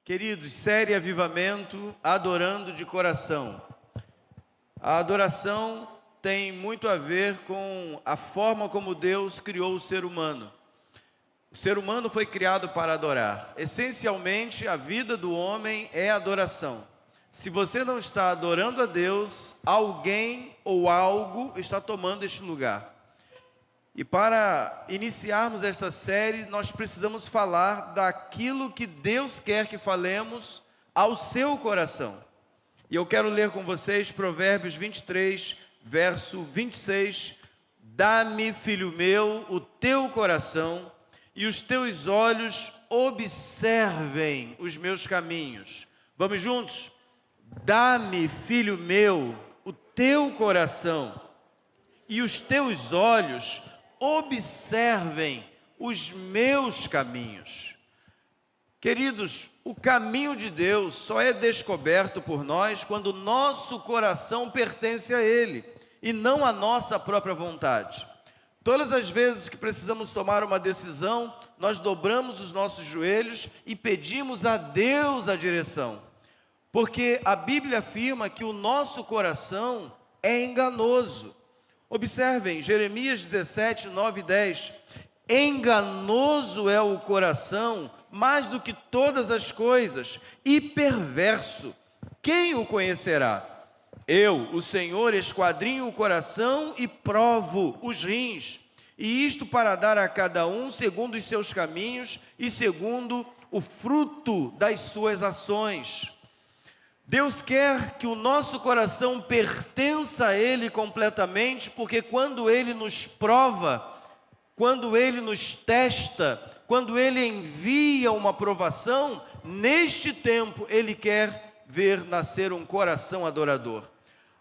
Queridos, série Avivamento, adorando de coração. A adoração tem muito a ver com a forma como Deus criou o ser humano. O ser humano foi criado para adorar. Essencialmente, a vida do homem é adoração. Se você não está adorando a Deus, alguém ou algo está tomando este lugar. E para iniciarmos esta série, nós precisamos falar daquilo que Deus quer que falemos ao seu coração. E eu quero ler com vocês Provérbios 23, verso 26. Dá-me, filho meu, o teu coração, e os teus olhos observem os meus caminhos. Vamos juntos? Dá-me, filho meu, o teu coração, e os teus olhos observem os meus caminhos. Queridos, o caminho de Deus só é descoberto por nós quando nosso coração pertence a Ele e não a nossa própria vontade. Todas as vezes que precisamos tomar uma decisão, nós dobramos os nossos joelhos e pedimos a Deus a direção, porque a Bíblia afirma que o nosso coração é enganoso. Observem, Jeremias 17, 9 e 10. Enganoso é o coração, mais do que todas as coisas, e perverso. Quem o conhecerá? Eu, o Senhor, esquadrinho o coração e provo os rins. E isto para dar a cada um segundo os seus caminhos e segundo o fruto das suas ações. Deus quer que o nosso coração pertença a Ele completamente, porque quando Ele nos prova, quando Ele nos testa, quando Ele envia uma provação, neste tempo Ele quer ver nascer um coração adorador.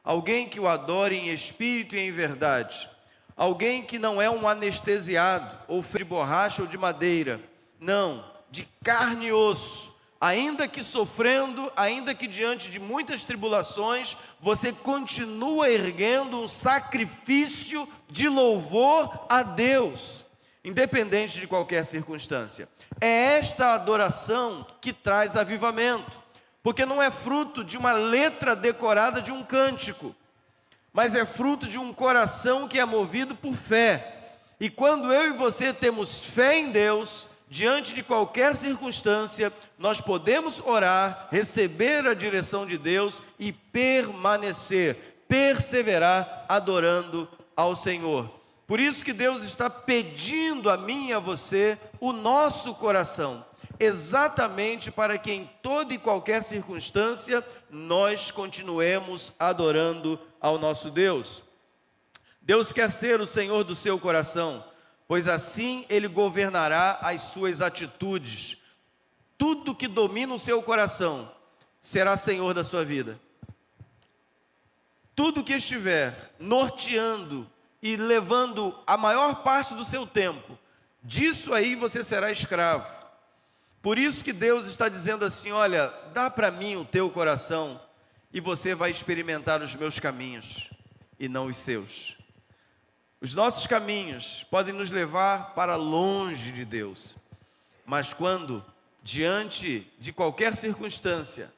Alguém que o adore em espírito e em verdade. Alguém que não é um anestesiado, ou feito de borracha ou de madeira. Não, de carne e osso. Ainda que sofrendo, ainda que diante de muitas tribulações, você continua erguendo um sacrifício de louvor a Deus, independente de qualquer circunstância. É esta adoração que traz avivamento, porque não é fruto de uma letra decorada de um cântico, mas é fruto de um coração que é movido por fé. E quando eu e você temos fé em Deus, diante de qualquer circunstância, nós podemos orar, receber a direção de Deus e permanecer, perseverar adorando ao Senhor. Por isso que Deus está pedindo a mim e a você o nosso coração, exatamente para que em toda e qualquer circunstância nós continuemos adorando ao nosso Deus. Deus quer ser o Senhor do seu coração, pois assim Ele governará as suas atitudes. Tudo que domina o seu coração será Senhor da sua vida. Tudo que estiver norteando e levando a maior parte do seu tempo, disso aí você será escravo. Por isso que Deus está dizendo assim: olha, dá para mim o teu coração e você vai experimentar os meus caminhos e não os seus. Os nossos caminhos podem nos levar para longe de Deus, mas quando, diante de qualquer circunstância,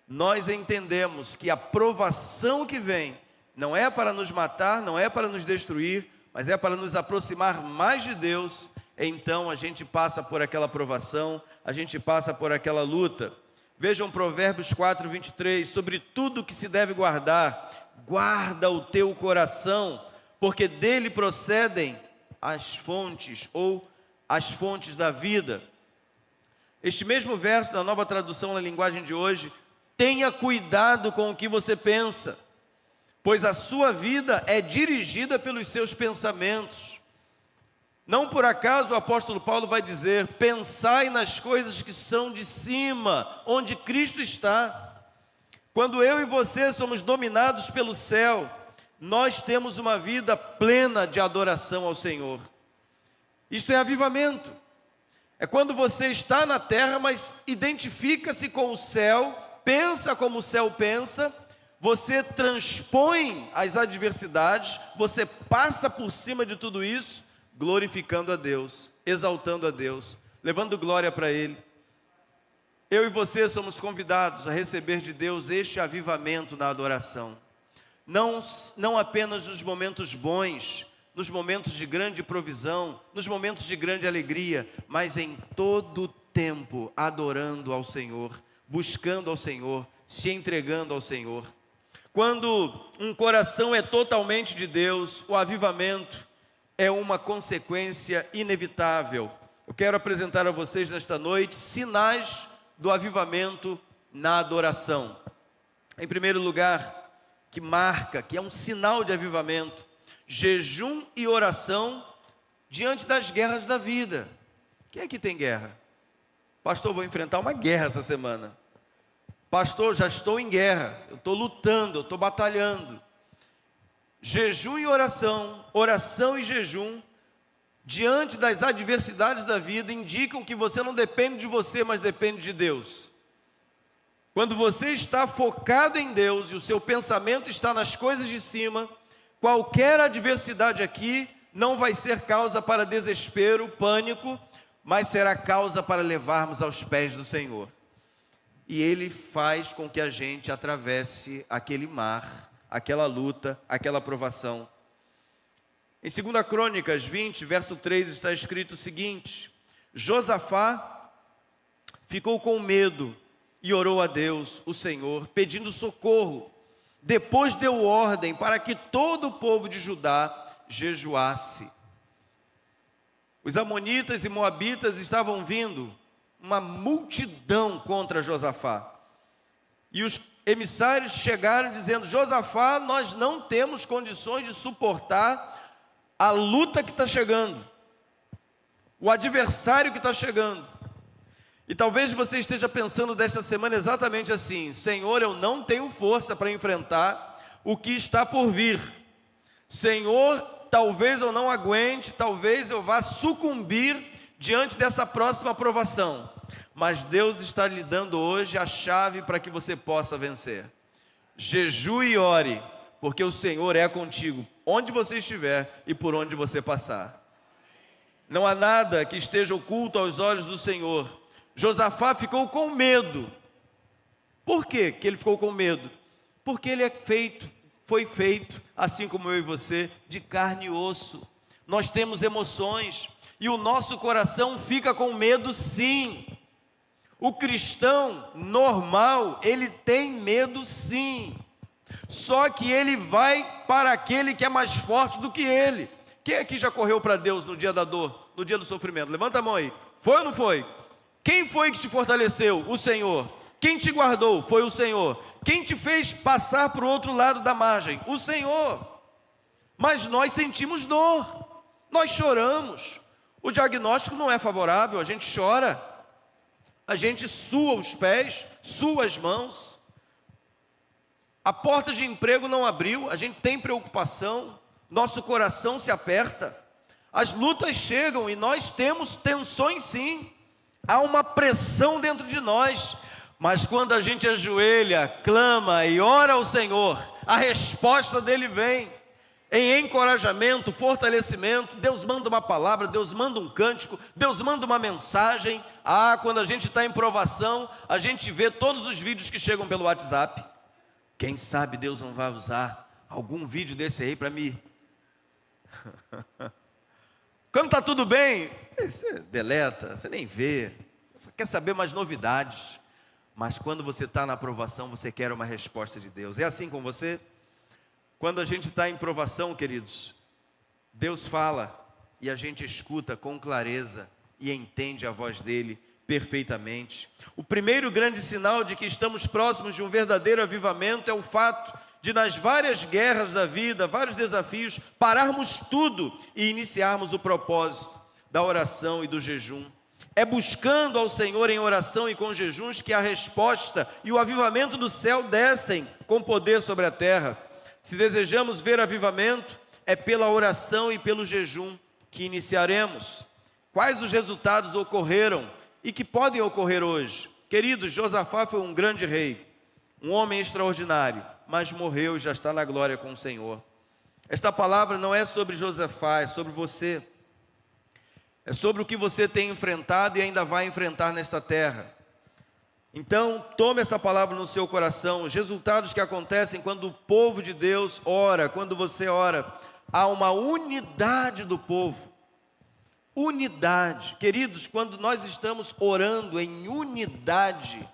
nós entendemos que a provação que vem não é para nos matar, não é para nos destruir, mas é para nos aproximar mais de Deus, então a gente passa por aquela provação, a gente passa por aquela luta. Vejam Provérbios 4, 23, sobre tudo que se deve guardar, guarda o teu coração, porque dele procedem as fontes, ou as fontes da vida. Este mesmo verso, na Nova Tradução na linguagem de hoje, tenha cuidado com o que você pensa, pois a sua vida é dirigida pelos seus pensamentos. Não por acaso o apóstolo Paulo vai dizer: pensai nas coisas que são de cima, onde Cristo está. Quando eu e você somos dominados pelo céu, nós temos uma vida plena de adoração ao Senhor. Isto é avivamento. É quando você está na terra, mas identifica-se com o céu, pensa como o céu pensa, você transpõe as adversidades, você passa por cima de tudo isso, glorificando a Deus, exaltando a Deus, levando glória para Ele. Eu e você somos convidados a receber de Deus este avivamento na adoração. Não apenas nos momentos bons, nos momentos de grande provisão, nos momentos de grande alegria, mas em todo o tempo adorando ao Senhor, buscando ao Senhor, se entregando ao Senhor. Quando um coração é totalmente de Deus, o avivamento é uma consequência inevitável. Eu quero apresentar a vocês nesta noite sinais do avivamento na adoração. Em primeiro lugar, que marca, que é um sinal de avivamento, jejum e oração diante das guerras da vida. Quem aqui tem guerra? Pastor, vou enfrentar uma guerra essa semana. Pastor, já estou em guerra, eu estou lutando, eu estou batalhando. Jejum e oração, oração e jejum, diante das adversidades da vida, indicam que você não depende de você, mas depende de Deus. Quando você está focado em Deus e o seu pensamento está nas coisas de cima, qualquer adversidade aqui não vai ser causa para desespero, pânico, mas será causa para levarmos aos pés do Senhor. E Ele faz com que a gente atravesse aquele mar, aquela luta, aquela provação. Em 2 Crônicas 20, verso 3, está escrito o seguinte: Josafá ficou com medo e orou a Deus, o Senhor, pedindo socorro. Depois deu ordem para que todo o povo de Judá jejuasse. Os amonitas e moabitas estavam vindo, uma multidão contra Josafá. E os emissários chegaram dizendo: Josafá, nós não temos condições de suportar a luta que está chegando, o adversário que está chegando. E talvez você esteja pensando desta semana exatamente assim: Senhor, eu não tenho força para enfrentar o que está por vir. Senhor, talvez eu não aguente, talvez eu vá sucumbir diante dessa próxima provação. Mas Deus está lhe dando hoje a chave para que você possa vencer. Jejue e ore, porque o Senhor é contigo, onde você estiver e por onde você passar. Não há nada que esteja oculto aos olhos do Senhor. Josafá ficou com medo. Por quê que ele ficou com medo? Porque ele foi feito, assim como eu e você, de carne e osso. Nós temos emoções e o nosso coração fica com medo, sim. O cristão normal, ele tem medo, sim. Só que ele vai para aquele que é mais forte do que ele. Quem aqui já correu para Deus no dia da dor, no dia do sofrimento? Levanta a mão aí. Foi ou não foi? Quem foi que te fortaleceu? O Senhor. Quem te guardou? Foi o Senhor. Quem te fez passar para o outro lado da margem? O Senhor. Mas nós sentimos dor, nós choramos. O diagnóstico não é favorável, a gente chora, a gente sua os pés, sua as mãos. A porta de emprego não abriu, a gente tem preocupação, nosso coração se aperta, as lutas chegam e nós temos tensões, sim, há uma pressão dentro de nós, mas quando a gente ajoelha, clama e ora ao Senhor, a resposta dele vem, em encorajamento, fortalecimento. Deus manda uma palavra, Deus manda um cântico, Deus manda uma mensagem. Quando a gente está em provação, a gente vê todos os vídeos que chegam pelo WhatsApp. Quem sabe Deus não vai usar algum vídeo desse aí para mim. Quando está tudo bem, você deleta, você nem vê, você só quer saber mais novidades. Mas quando você está na aprovação, você quer uma resposta de Deus. É assim com você? Quando a gente está em provação, queridos, Deus fala e a gente escuta com clareza e entende a voz dele perfeitamente. O primeiro grande sinal de que estamos próximos de um verdadeiro avivamento é o fato de, nas várias guerras da vida, vários desafios, pararmos tudo e iniciarmos o propósito da oração e do jejum. É buscando ao Senhor em oração e com jejuns que a resposta e o avivamento do céu descem com poder sobre a terra. Se desejamos ver avivamento, é pela oração e pelo jejum que iniciaremos. Quais os resultados ocorreram e que podem ocorrer hoje? Queridos, Josafá foi um grande rei, um homem extraordinário, mas morreu e já está na glória com o Senhor. Esta palavra não é sobre Josafá, é sobre você. É sobre o que você tem enfrentado e ainda vai enfrentar nesta terra. Então, tome essa palavra no seu coração. Os resultados que acontecem quando o povo de Deus ora, quando você ora, há uma unidade do povo. Unidade. Queridos, quando nós estamos orando em unidade,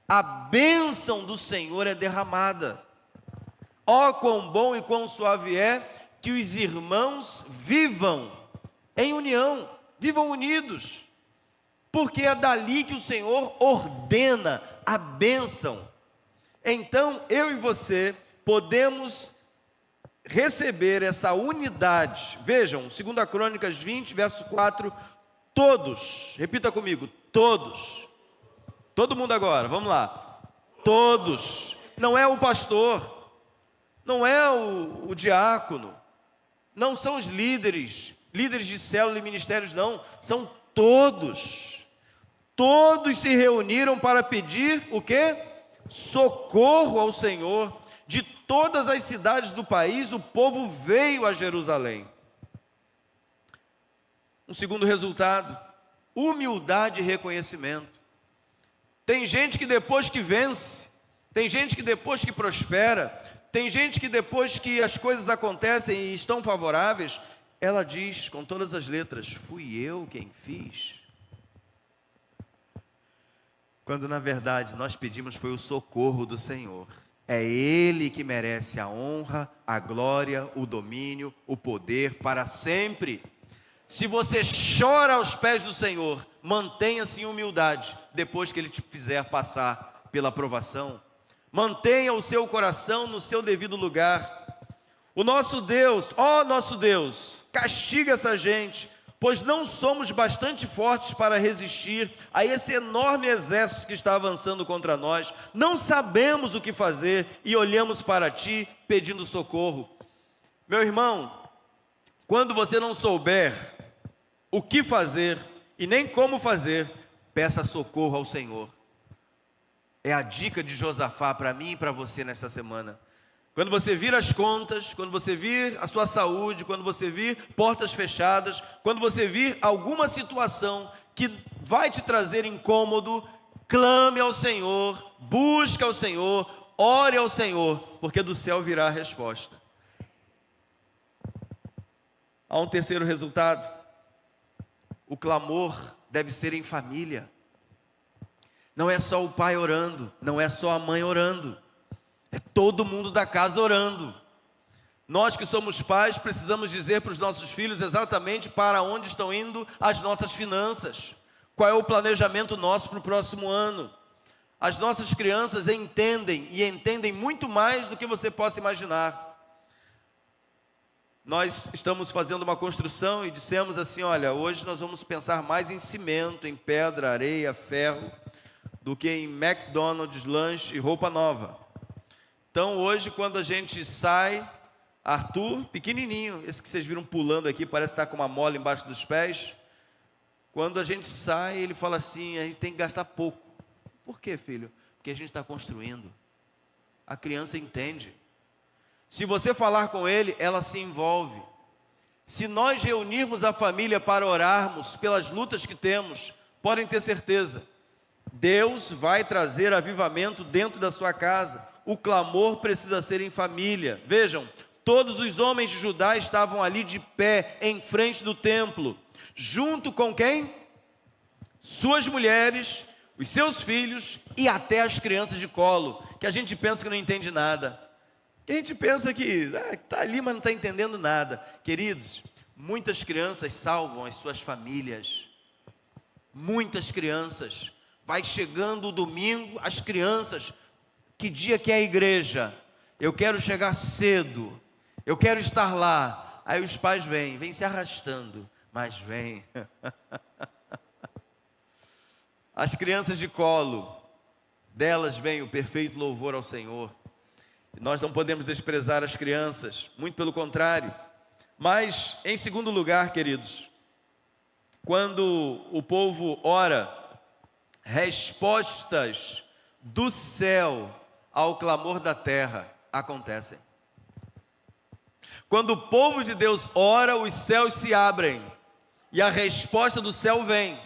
a bênção do Senhor é derramada. Ó, quão bom e quão suave é que os irmãos vivam em união, vivam unidos. Porque é dali que o Senhor ordena a bênção. Então, eu e você podemos receber essa unidade. Vejam, 2 Crônicas 20, verso 4, todos, repita comigo, todos. Todo mundo agora, vamos lá. Todos. Não é o pastor, não é o diácono, não são os líderes de célula e ministérios, não, são todos. Todos se reuniram para pedir o quê? Socorro ao Senhor. De todas as cidades do país, o povo veio a Jerusalém. Um segundo resultado, humildade e reconhecimento. Tem gente que depois que vence, tem gente que depois que prospera, tem gente que depois que as coisas acontecem e estão favoráveis, ela diz com todas as letras, fui eu quem fiz. Quando na verdade nós pedimos foi o socorro do Senhor. É Ele que merece a honra, a glória, o domínio, o poder para sempre. Se você chora aos pés do Senhor, mantenha-se em humildade, depois que Ele te fizer passar pela provação. Mantenha o seu coração no seu devido lugar. O nosso Deus, ó nosso Deus, castiga essa gente, pois não somos bastante fortes para resistir a esse enorme exército que está avançando contra nós. Não sabemos o que fazer e olhamos para Ti pedindo socorro. Meu irmão, quando você não souber o que fazer e nem como fazer, peça socorro ao Senhor. É a dica de Josafá para mim e para você nesta semana. Quando você vir as contas, quando você vir a sua saúde, quando você vir portas fechadas, quando você vir alguma situação que vai te trazer incômodo, clame ao Senhor, busque ao Senhor, ore ao Senhor, porque do céu virá a resposta. Há um terceiro resultado. O clamor deve ser em família. Não é só o pai orando, não é só a mãe orando. É todo mundo da casa orando. Nós que somos pais precisamos dizer para os nossos filhos exatamente para onde estão indo as nossas finanças. Qual é o planejamento nosso para o próximo ano. As nossas crianças entendem e entendem muito mais do que você possa imaginar. Nós estamos fazendo uma construção e dissemos assim, olha, hoje nós vamos pensar mais em cimento, em pedra, areia, ferro, do que em McDonald's, lanche e roupa nova. Então hoje quando a gente sai, Arthur, pequenininho, esse que vocês viram pulando aqui, parece estar com uma mola embaixo dos pés. Quando a gente sai, ele fala assim, a gente tem que gastar pouco. Por quê, filho? Porque a gente está construindo. A criança entende. Se você falar com ele, ela se envolve. Se nós reunirmos a família para orarmos pelas lutas que temos, podem ter certeza, Deus vai trazer avivamento dentro da sua casa. O clamor precisa ser em família. Vejam, todos os homens de Judá estavam ali de pé, em frente do templo. Junto com quem? Suas mulheres, os seus filhos e até as crianças de colo, que a gente pensa que não entende nada. Que a gente pensa que está ali, mas não está entendendo nada. Queridos, muitas crianças salvam as suas famílias. Muitas crianças. Vai chegando o domingo, as crianças, que dia que é a igreja? Eu quero chegar cedo, eu quero estar lá. Aí os pais vêm se arrastando, mas vêm. As crianças de colo, delas vem o perfeito louvor ao Senhor. Nós não podemos desprezar as crianças, muito pelo contrário. Mas, em segundo lugar, queridos, quando o povo ora, respostas do céu ao clamor da terra acontecem. Quando o povo de Deus ora, os céus se abrem e a resposta do céu vem.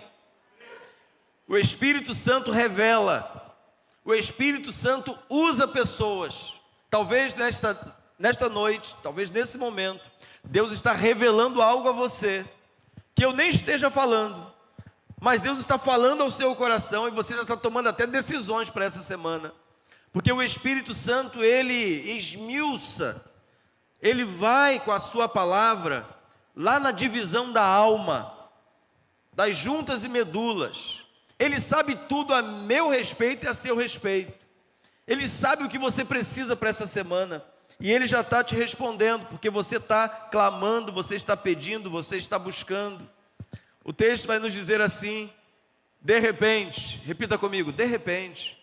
O Espírito Santo revela O Espírito Santo usa pessoas. Talvez nesta noite, talvez nesse momento, Deus está revelando algo a você, que eu nem esteja falando, mas Deus está falando ao seu coração e você já está tomando até decisões para essa semana. Porque o Espírito Santo, ele esmiuça, ele vai com a sua palavra lá na divisão da alma, das juntas e medulas. Ele sabe tudo a meu respeito e a seu respeito. Ele sabe o que você precisa para essa semana. E Ele já está te respondendo, porque você está clamando, você está pedindo, você está buscando. O texto vai nos dizer assim: de repente, repita comigo, de repente.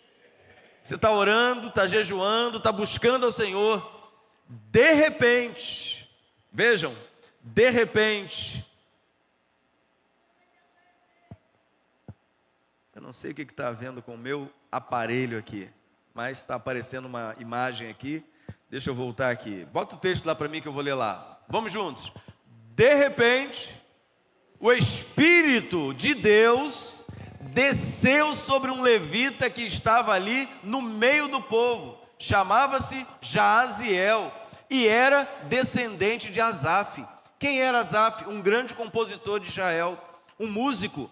Você está orando, está jejuando, está buscando ao Senhor. De repente, vejam, de repente. Eu não sei o que está havendo com o meu aparelho aqui, mas está aparecendo uma imagem aqui. Deixa eu voltar aqui. Bota o texto lá para mim que eu vou ler lá. Vamos juntos. De repente, o Espírito de Deus desceu sobre um levita que estava ali no meio do povo. Chamava-se Jaaziel e era descendente de Asaf. Quem era Asaf? Um grande compositor de Israel, um músico.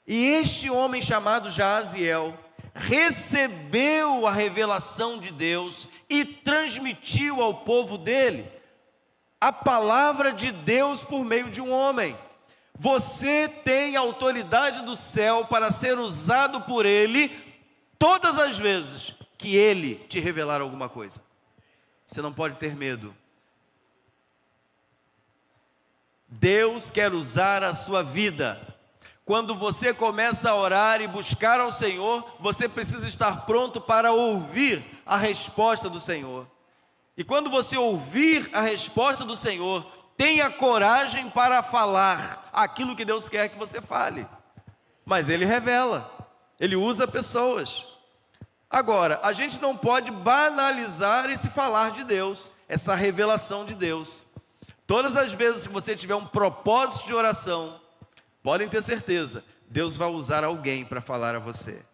E este homem chamado Jaaziel recebeu a revelação de Deus e transmitiu ao povo dele a palavra de Deus por meio de um homem. Você tem autoridade do céu para ser usado por Ele todas as vezes que Ele te revelar alguma coisa. Você não pode ter medo. Deus quer usar a sua vida. Quando você começa a orar e buscar ao Senhor, você precisa estar pronto para ouvir a resposta do Senhor. E quando você ouvir a resposta do Senhor, tenha coragem para falar aquilo que Deus quer que você fale. Mas Ele revela, Ele usa pessoas. Agora, a gente não pode banalizar esse falar de Deus, essa revelação de Deus. Todas as vezes que você tiver um propósito de oração, podem ter certeza, Deus vai usar alguém para falar a você.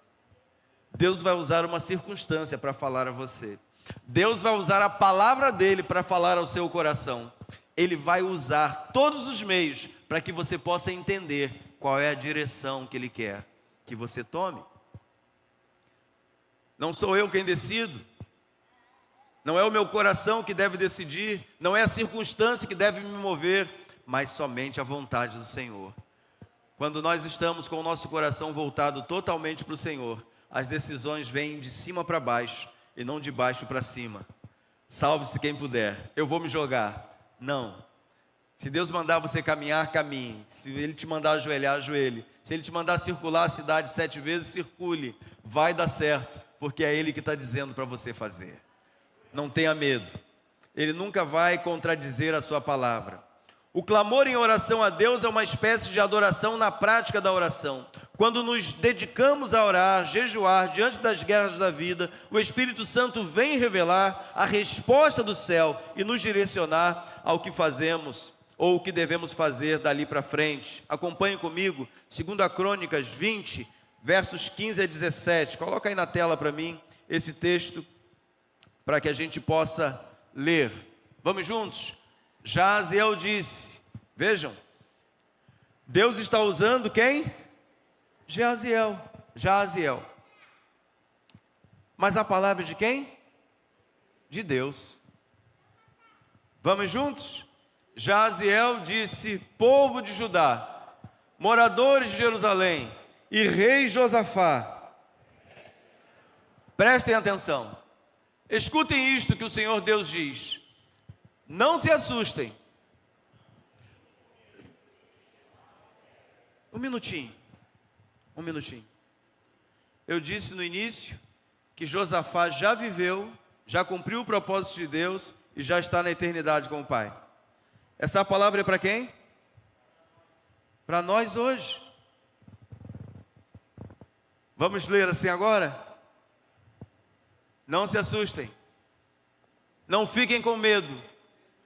Deus vai usar uma circunstância para falar a você. Deus vai usar a palavra dEle para falar ao seu coração. Ele vai usar todos os meios para que você possa entender qual é a direção que Ele quer que você tome. Não sou eu quem decido. Não é o meu coração que deve decidir. Não é a circunstância que deve me mover, mas somente a vontade do Senhor. Quando nós estamos com o nosso coração voltado totalmente para o Senhor, as decisões vêm de cima para baixo e não de baixo para cima. Salve-se quem puder, eu vou me jogar. Não. Se Deus mandar você caminhar, caminhe. Se Ele te mandar ajoelhar, ajoelhe. Se Ele te mandar circular a cidade 7 vezes, circule. Vai dar certo, porque é Ele que está dizendo para você fazer. Não tenha medo. Ele nunca vai contradizer a sua palavra. O clamor em oração a Deus é uma espécie de adoração na prática da oração. Quando nos dedicamos a orar, jejuar, diante das guerras da vida, o Espírito Santo vem revelar a resposta do céu e nos direcionar ao que fazemos ou o que devemos fazer dali para frente. Acompanhe comigo, 2 Crônicas 20, versos 15 a 17. Coloca aí na tela para mim esse texto, para que a gente possa ler. Vamos juntos? Jaaziel disse, vejam, Deus está usando quem? Jaaziel. Mas a palavra de quem? De Deus. Vamos juntos? Jaaziel disse, povo de Judá, moradores de Jerusalém e rei Josafá, prestem atenção, escutem isto que o Senhor Deus diz. Não se assustem. Um minutinho. Eu disse no início que Josafá já viveu, já cumpriu o propósito de Deus e já está na eternidade com o Pai. Essa palavra é para quem? Para nós hoje. Vamos ler assim agora? Não se assustem. Não fiquem com medo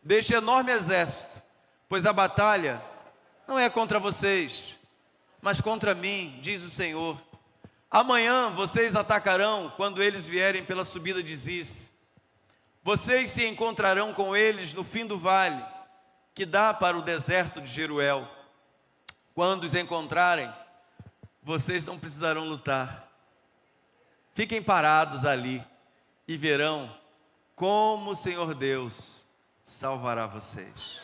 deste enorme exército, pois a batalha não é contra vocês, mas contra mim, diz o Senhor. Amanhã vocês atacarão quando eles vierem pela subida de Ziz. Vocês se encontrarão com eles no fim do vale, que dá para o deserto de Jeruel. Quando os encontrarem, vocês não precisarão lutar. Fiquem parados ali e verão como o Senhor Deus salvará vocês.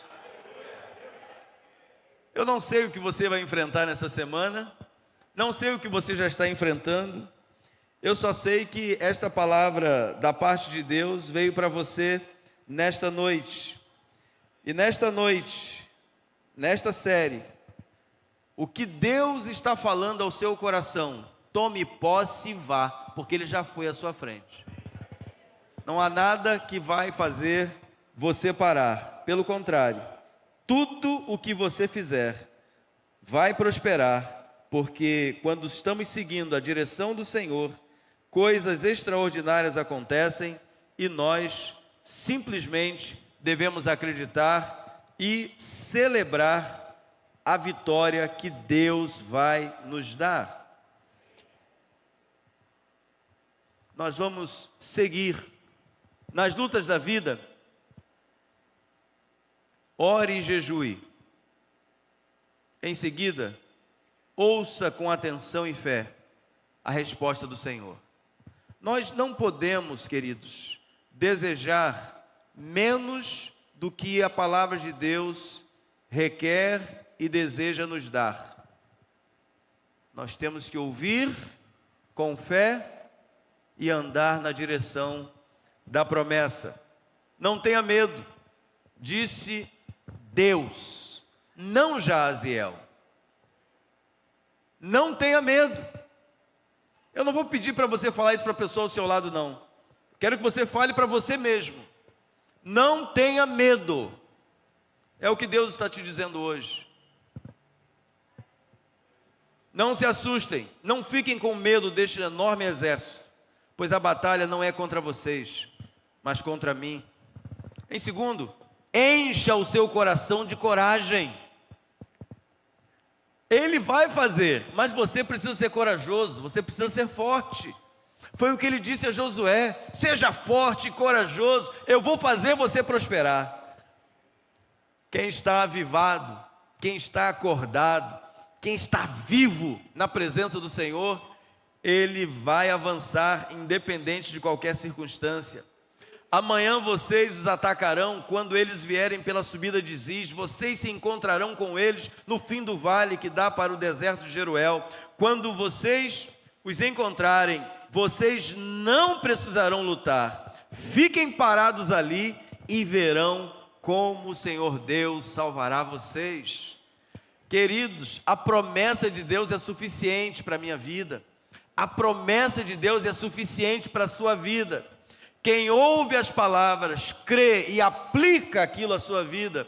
Eu não sei o que você vai enfrentar nessa semana, não sei o que você já está enfrentando, eu só sei que esta palavra da parte de Deus veio para você nesta noite. E nesta noite, nesta série, o que Deus está falando ao seu coração, tome posse e vá, porque Ele já foi à sua frente. Não há nada que vai fazer você parar, pelo contrário, tudo o que você fizer vai prosperar, porque quando estamos seguindo a direção do Senhor, coisas extraordinárias acontecem e nós simplesmente devemos acreditar e celebrar a vitória que Deus vai nos dar. Nós vamos seguir nas lutas da vida. Ore e jejue. Em seguida, ouça com atenção e fé a resposta do Senhor. Nós não podemos, queridos, desejar menos do que a palavra de Deus requer e deseja nos dar. Nós temos que ouvir com fé e andar na direção da promessa. Não tenha medo, disse Deus, não Jaziel. Não tenha medo. Eu não vou pedir para você falar isso para a pessoa ao seu lado, não. Quero que você fale para você mesmo. Não tenha medo. É o que Deus está te dizendo hoje. Não se assustem, não fiquem com medo deste enorme exército, pois a batalha não é contra vocês, mas contra mim. Em segundo, encha o seu coração de coragem. Ele vai fazer, mas você precisa ser corajoso, você precisa ser forte. Foi o que ele disse a Josué: seja forte e corajoso, eu vou fazer você prosperar. Quem está avivado, quem está acordado, quem está vivo na presença do Senhor, ele vai avançar independente de qualquer circunstância. Amanhã vocês os atacarão quando eles vierem pela subida de Ziz. Vocês se encontrarão com eles no fim do vale que dá para o deserto de Jeruel. Quando vocês os encontrarem, vocês não precisarão lutar. Fiquem parados ali e verão como o Senhor Deus salvará vocês. Queridos, a promessa de Deus é suficiente para a minha vida. A promessa de Deus é suficiente para a sua vida. Quem ouve as palavras, crê e aplica aquilo à sua vida,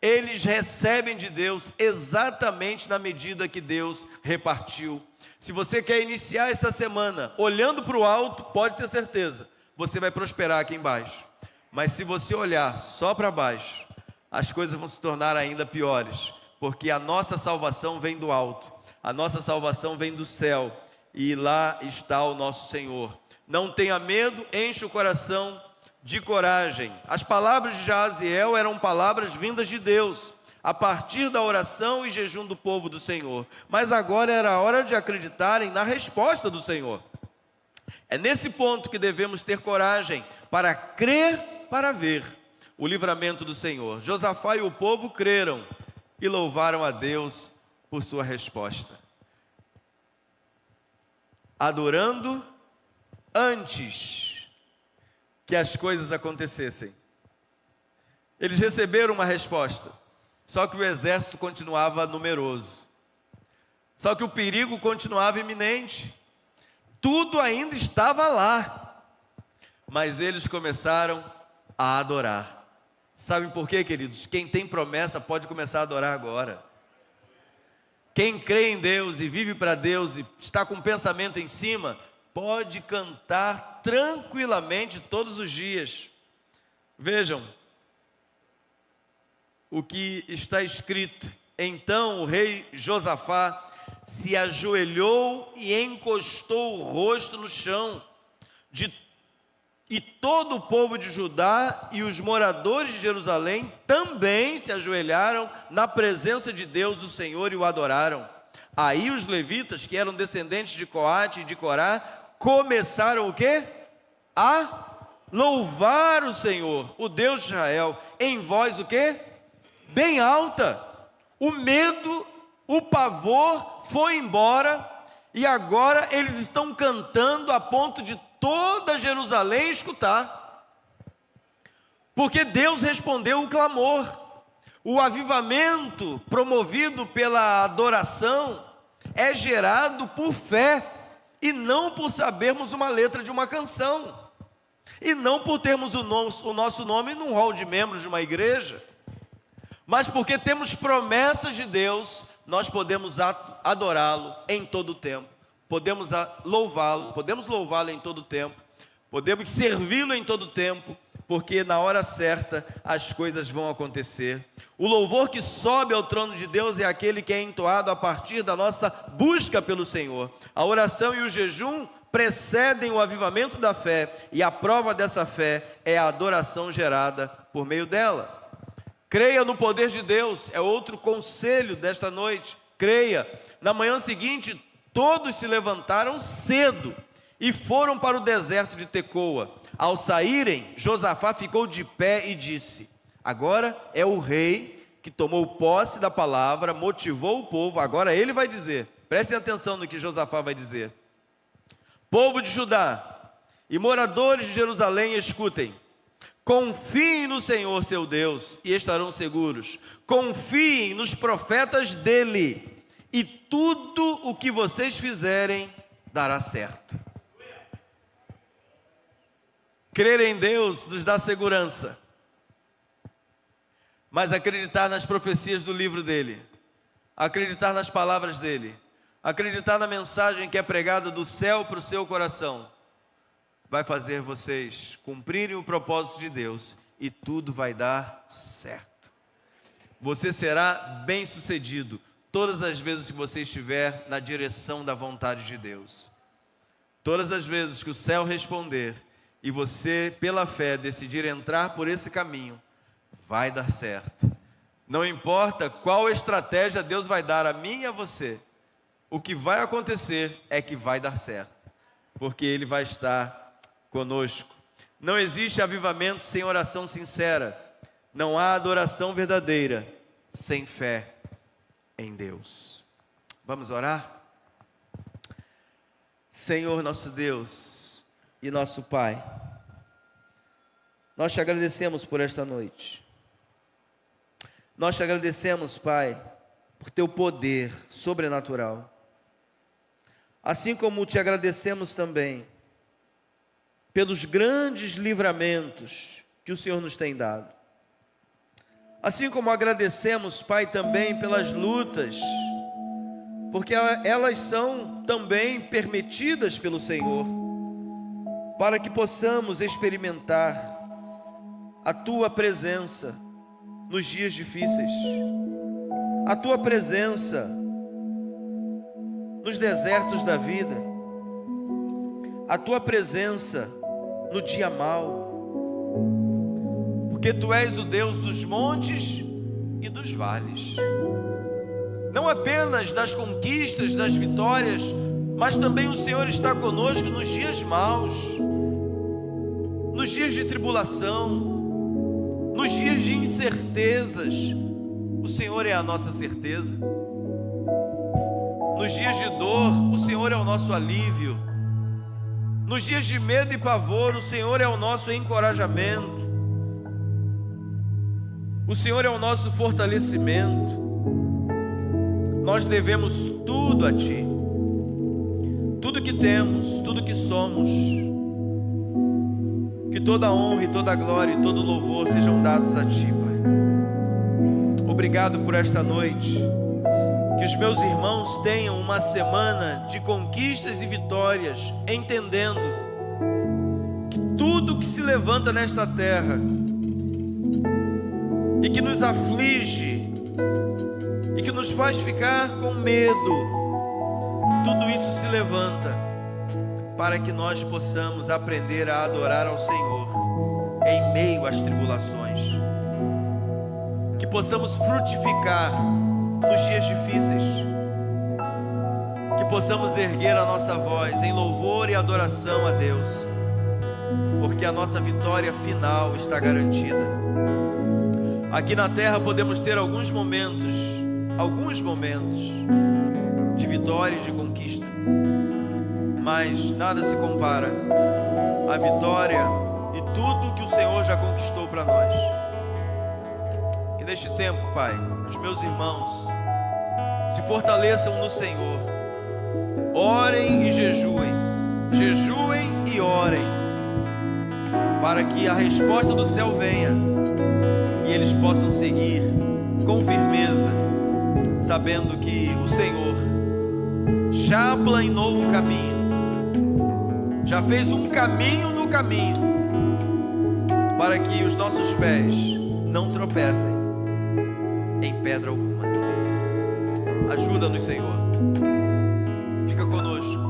eles recebem de Deus exatamente na medida que Deus repartiu. Se você quer iniciar essa semana olhando para o alto, pode ter certeza, você vai prosperar aqui embaixo. Mas se você olhar só para baixo, as coisas vão se tornar ainda piores, porque a nossa salvação vem do alto, a nossa salvação vem do céu, e lá está o nosso Senhor. Não tenha medo, enche o coração de coragem. As palavras de Jaziel eram palavras vindas de Deus, a partir da oração e jejum do povo do Senhor. Mas agora era a hora de acreditarem na resposta do Senhor. É nesse ponto que devemos ter coragem, para crer, para ver o livramento do Senhor. Josafá e o povo creram e louvaram a Deus por sua resposta. Adorando antes que as coisas acontecessem. Eles receberam uma resposta, só que o exército continuava numeroso, só que o perigo continuava iminente, tudo ainda estava lá, mas eles começaram a adorar. Sabem por quê, queridos? Quem tem promessa pode começar a adorar agora. Quem crê em Deus e vive para Deus e está com o pensamento em cima, pode cantar tranquilamente todos os dias. Vejam o que está escrito. Então o rei Josafá se ajoelhou e encostou o rosto no chão. E todo o povo de Judá e os moradores de Jerusalém também se ajoelharam na presença de Deus, o Senhor, e o adoraram. Aí os levitas, que eram descendentes de Coate e de Corá, começaram o quê? A louvar o Senhor, o Deus de Israel, em voz o quê? Bem alta. O medo, o pavor foi embora, e agora eles estão cantando a ponto de toda Jerusalém escutar, porque Deus respondeu o clamor. O avivamento promovido pela adoração é gerado por fé, e não por sabermos uma letra de uma canção, e não por termos o nosso nome num hall de membros de uma igreja, mas porque temos promessas de Deus. Nós podemos adorá-lo em todo o tempo, podemos louvá-lo em todo o tempo, podemos servi-lo em todo o tempo, porque na hora certa as coisas vão acontecer. O louvor que sobe ao trono de Deus é aquele que é entoado a partir da nossa busca pelo Senhor. A oração e o jejum precedem o avivamento da fé, e a prova dessa fé é a adoração gerada por meio dela. Creia no poder de Deus, é outro conselho desta noite. Creia. Na manhã seguinte, todos se levantaram cedo e foram para o deserto de Tecoa. Ao saírem, Josafá ficou de pé e disse: agora é o rei que tomou posse da palavra, motivou o povo. Agora ele vai dizer, prestem atenção no que Josafá vai dizer: povo de Judá e moradores de Jerusalém, escutem. Confiem no Senhor seu Deus e estarão seguros. Confiem nos profetas dele, e tudo o que vocês fizerem dará certo. Crer em Deus nos dá segurança, mas acreditar nas profecias do livro dele, acreditar nas palavras dele, acreditar na mensagem que é pregada do céu para o seu coração, vai fazer vocês cumprirem o propósito de Deus, e tudo vai dar certo. Você será bem-sucedido todas as vezes que você estiver na direção da vontade de Deus. Todas as vezes que o céu responder e você, pela fé, decidir entrar por esse caminho, vai dar certo. Não importa qual estratégia Deus vai dar a mim e a você, o que vai acontecer é que vai dar certo, porque Ele vai estar conosco. Não existe avivamento sem oração sincera. Não há adoração verdadeira sem fé em Deus. Vamos orar? Senhor nosso Deus e nosso Pai, nós te agradecemos por esta noite. Nós te agradecemos, Pai, por teu poder sobrenatural. Assim como te agradecemos também pelos grandes livramentos que o Senhor nos tem dado. Assim como agradecemos, Pai, também pelas lutas, porque elas são também permitidas pelo Senhor, para que possamos experimentar a Tua presença nos dias difíceis, a Tua presença nos desertos da vida, a Tua presença no dia mau, porque Tu és o Deus dos montes e dos vales, não apenas das conquistas, das vitórias, mas também o Senhor está conosco nos dias maus, nos dias de tribulação, nos dias de incertezas. O Senhor é a nossa certeza. Nos dias de dor, o Senhor é o nosso alívio. Nos dias de medo e pavor, o Senhor é o nosso encorajamento. O Senhor é o nosso fortalecimento. Nós devemos tudo a Ti. Tudo que temos, tudo que somos. Que toda honra e toda glória e todo louvor sejam dados a Ti, Pai. Obrigado por esta noite. Que os meus irmãos tenham uma semana de conquistas e vitórias, entendendo que tudo que se levanta nesta terra e que nos aflige e que nos faz ficar com medo, tudo isso se levanta para que nós possamos aprender a adorar ao Senhor em meio às tribulações, que possamos frutificar nos dias difíceis, que possamos erguer a nossa voz em louvor e adoração a Deus, porque a nossa vitória final está garantida. Aqui na terra podemos ter alguns momentos de vitória e de conquista, mas nada se compara à vitória e tudo que o Senhor já conquistou para nós. Que neste tempo, Pai, os meus irmãos se fortaleçam no Senhor, orem e jejuem e orem, para que a resposta do céu venha e eles possam seguir com firmeza, sabendo que o Senhor já aplanou o caminho, já fez um caminho no caminho, para que os nossos pés não tropecem em pedra alguma. Ajuda-nos, Senhor. Fica conosco.